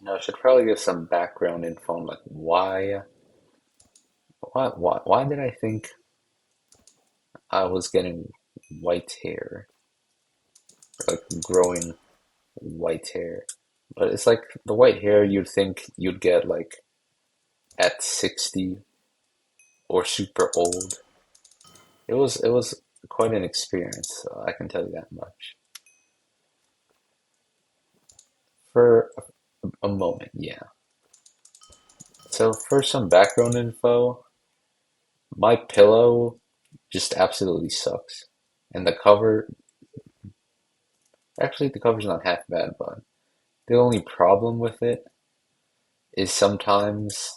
No, I should probably give some background info on like why did I think I was getting white hair, like growing white hair? But it's like the white hair you'd think you'd get like at 60 or super old. It was quite an experience, I can tell you that much. For a moment, yeah. So for some background info, my pillow just absolutely sucks. And the cover, actually the cover's not half bad, but the only problem with it is sometimes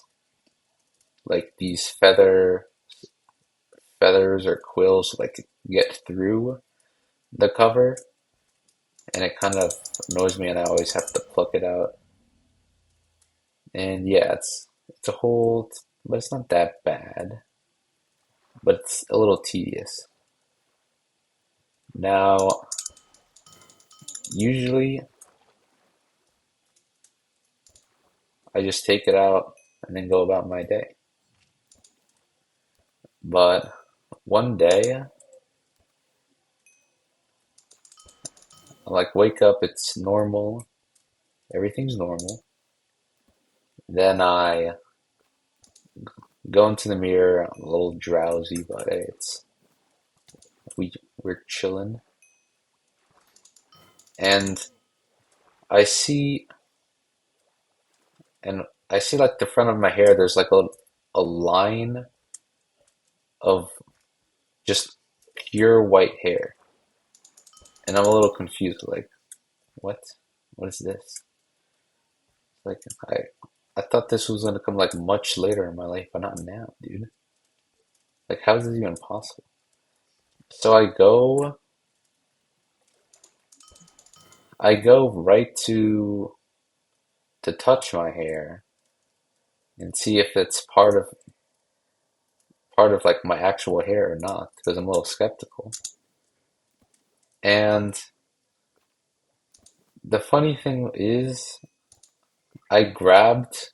like these feathers or quills like get through the cover and it kind of annoys me and I always have to pluck it out. And yeah, it's a whole, but it's not that bad, but it's a little tedious. Now, usually I just take it out and then go about my day. But one day, I like wake up, it's normal, everything's normal. Then I go into the mirror, I'm a little drowsy, but hey, we we're chilling. And I see and I see like the front of my hair, there's like a line of just pure white hair. And I'm a little confused, like, what? What is this? Like I thought this was gonna come like much later in my life, but not now, dude. Like how is this even possible? So I go right to touch my hair and see if it's part of like my actual hair or not, because I'm a little skeptical. And the funny thing is I grabbed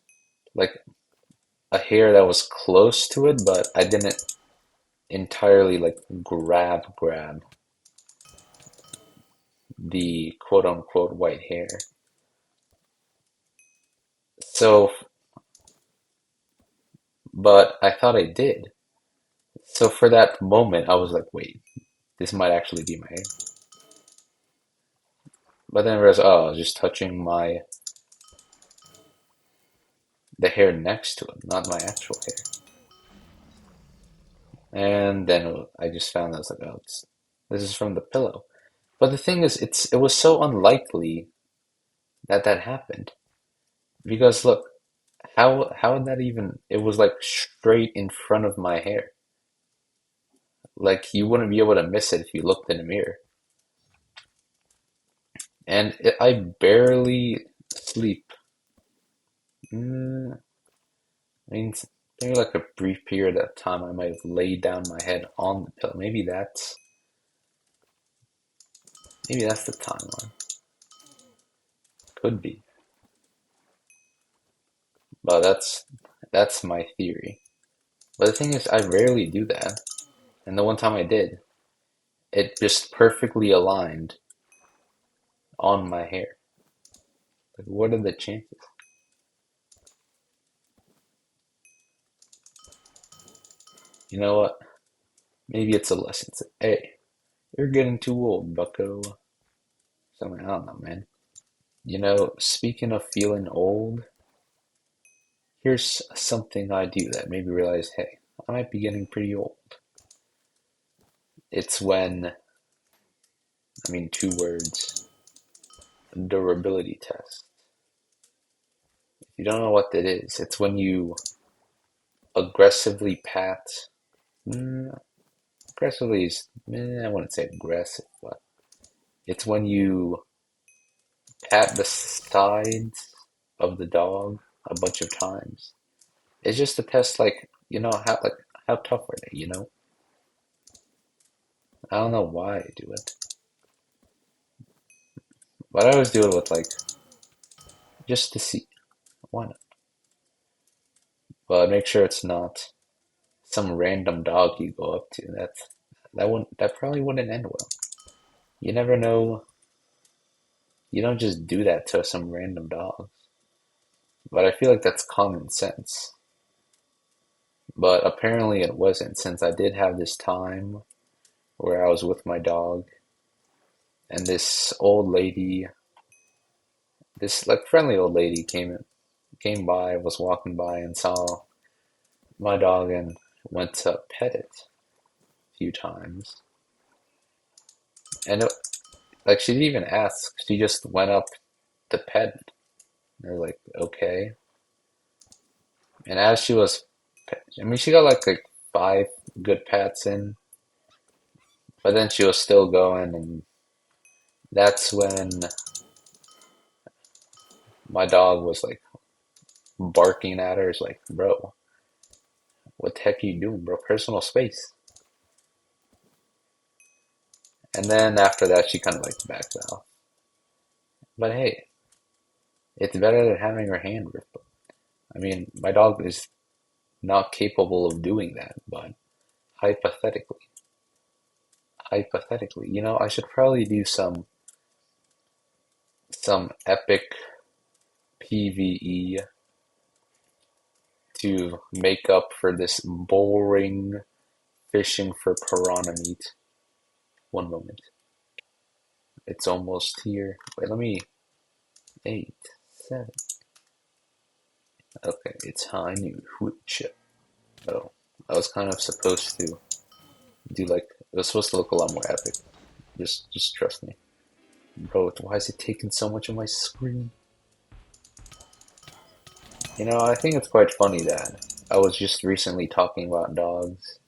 like a hair that was close to it, but I didn't entirely like grab the quote unquote white hair. So, but I thought I did. So for that moment, I was like, wait, this might actually be my hair. But then I realized, oh, I was just touching the hair next to it, not my actual hair. And then I just found I was like, oh, this is from the pillow. But the thing is, it was so unlikely that that happened because look, how would that even? It was like straight in front of my hair. Like you wouldn't be able to miss it if you looked in the mirror. And I barely sleep. Mm, I mean, maybe like a brief period of time, I might have laid down my head on the pillow. Maybe that's the timeline. Could be, but that's my theory. But the thing is, I rarely do that, and the one time I did, it just perfectly aligned on my hair. Like, what are the chances? You know what? Maybe it's a lesson. It's like, hey, you're getting too old, bucko. Something, I don't know, man. Speaking of feeling old, here's something I do that made me realize, hey, I might be getting pretty old. It's when, I mean, two words, durability test. If you don't know what that is, it's when you aggressively pat. Mm, aggressively is, I wouldn't say aggressive, but it's when you pat the sides of the dog a bunch of times. It's just to test, how tough are they? I don't know why I do it, but I always do it with like just to see. Why not? But make sure it's not some random dog you go up to. That probably wouldn't end well. You never know. You don't just do that to some random dog. But I feel like that's common sense. But apparently it wasn't, since I did have this time where I was with my dog, and this old lady, this like friendly old lady came by, was walking by and saw my dog and went to pet it a few times. And like she didn't even ask, she just went up to pet it. And I was like, okay. And as she was, I mean, she got like five good pats in, but then she was still going, and that's when my dog was like barking at her. It's like, bro, what the heck are you doing, bro? Personal space. And then after that, she kind of like backed out. But hey, it's better than having her hand ripped. I mean, my dog is not capable of doing that, but hypothetically, I should probably do some epic PvE to make up for this boring fishing for piranha meat. One moment. It's almost here. Wait, let me. 8, 7. Okay, it's high noon. Oh, I was kind of supposed to do like. It was supposed to look a lot more epic. Just trust me. Bro, why is it taking so much of my screen? I think it's quite funny that I was just recently talking about dogs,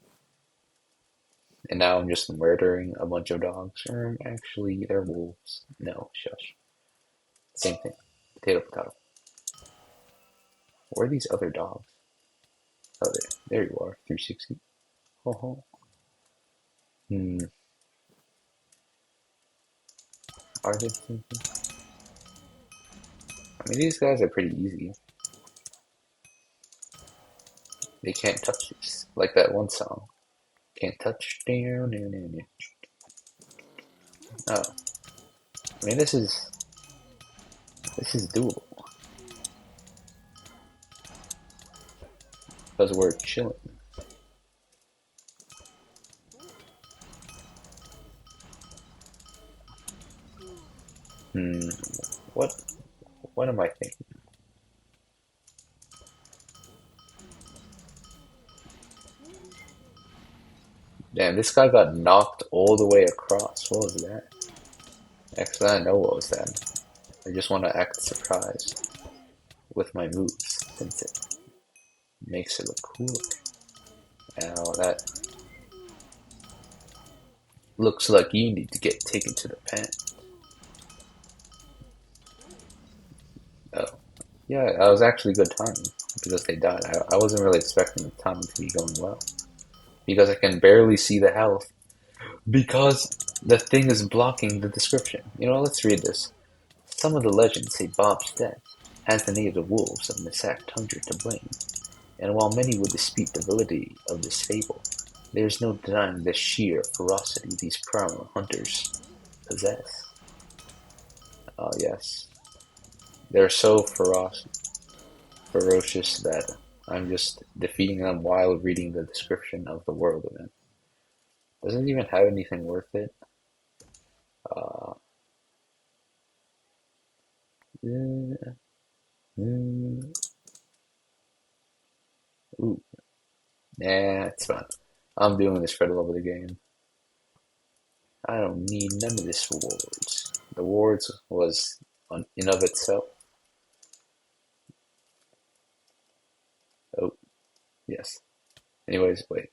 and now I'm just murdering a bunch of dogs. Or actually, they're wolves. No, shush. Same thing. Potato, potato. Where are these other dogs? Oh, there you are. 360. Oh, oh. Hmm. Are they something? I mean, these guys are pretty easy. They can't touch this. Like that one song. Can't touch down. Oh, I mean, this is doable because we're chilling. Hmm. What? What am I thinking? Damn, this guy got knocked all the way across. What was that? Actually, I know what was that. I just want to act surprised with my moves since it makes it look cooler. Now that looks like you need to get taken to the pen. Oh, yeah, that was actually good timing because they died. I wasn't really expecting the timing to be going well because I can barely see the health because the thing is blocking the description. Let's read this. Some of the legends say Bob's death has the native wolves of Misak Tundra to blame, and while many would dispute the validity of this fable, there is no denying the sheer ferocity these primal hunters possess. Oh yes, they're so ferocious that I'm just defeating them while reading the description of the world event. Doesn't even have anything worth it. Uh, mm, mm, ooh, nah, it's fine. I'm doing this for the love of the game. I don't need none of this rewards. The rewards was in of itself. Oh, yes. Anyways, wait.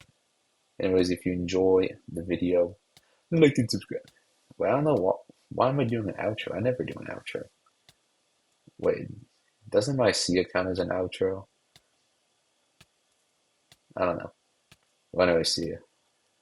Anyways, if you enjoy the video, like and subscribe. Well, I don't know why am I doing an outro? I never do an outro. Wait, doesn't my Sia count as an outro? I don't know. Well, anyway, see ya.